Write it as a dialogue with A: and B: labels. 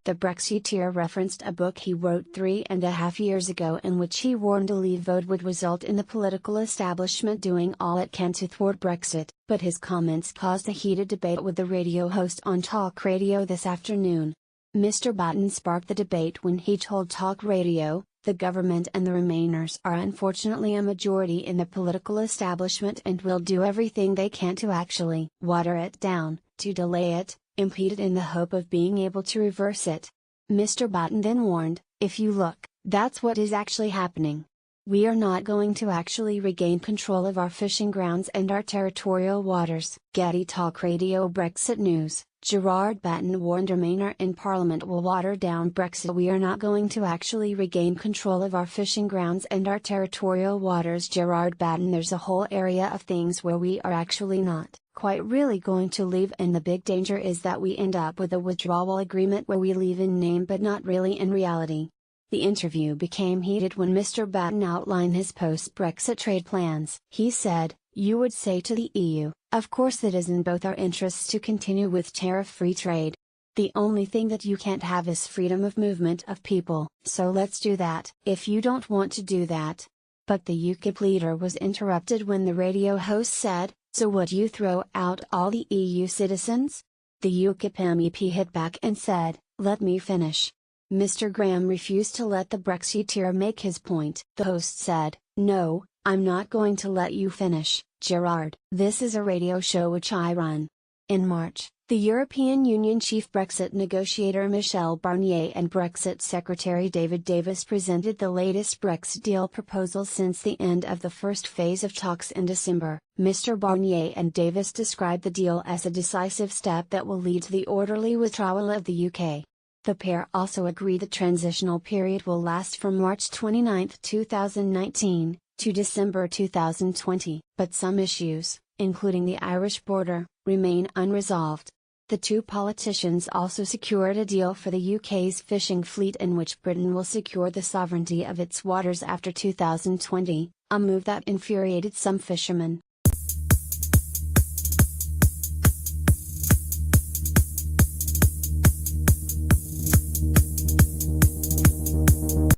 A: The Brexiteer referenced a book he wrote 3.5 years ago in which he warned a Leave vote would result in the political establishment doing all it can to thwart Brexit, but his comments caused a heated debate with the radio host on talk radio this afternoon. Mr. Batten sparked the debate when he told talk radio, "The government and the Remainers are unfortunately a majority in the political establishment and will do everything they can to actually water it down, to delay it, impede it in the hope of being able to reverse it." Mr. Batten then warned, "If you look, that's what is actually happening. We are not going to actually regain control of our fishing grounds and our territorial waters." Getty Talk Radio Brexit News. Gerard Batten warned Remainer in Parliament will water down Brexit. "We are not going to actually regain control of our fishing grounds and our territorial waters." Gerard Batten: "There's a whole area of things where we are actually not quite really going to leave, and the big danger is that we end up with a withdrawal agreement where we leave in name but not really in reality." The interview became heated when Mr. Batten outlined his post-Brexit trade plans. He said, "You would say to the EU, of course it is in both our interests to continue with tariff-free trade. The only thing that you can't have is freedom of movement of people, so let's do that. If you don't want to do that." But the UKIP leader was interrupted when the radio host said, "So would you throw out all the EU citizens?" The UKIP MEP hit back and said, "Let me finish." Mr. Graham refused to let the Brexiteer make his point. The host said, "No, I'm not going to let you finish, Gerard. This is a radio show which I run." In March, the European Union chief Brexit negotiator Michel Barnier and Brexit Secretary David Davis presented the latest Brexit deal proposal since the end of the first phase of talks in December. Mr. Barnier and Davis described the deal as a decisive step that will lead to the orderly withdrawal of the UK. The pair also agreed the transitional period will last from March 29, 2019, to December 2020, but some issues, including the Irish border, remain unresolved. The two politicians also secured a deal for the UK's fishing fleet in which Britain will secure the sovereignty of its waters after 2020, a move that infuriated some fishermen.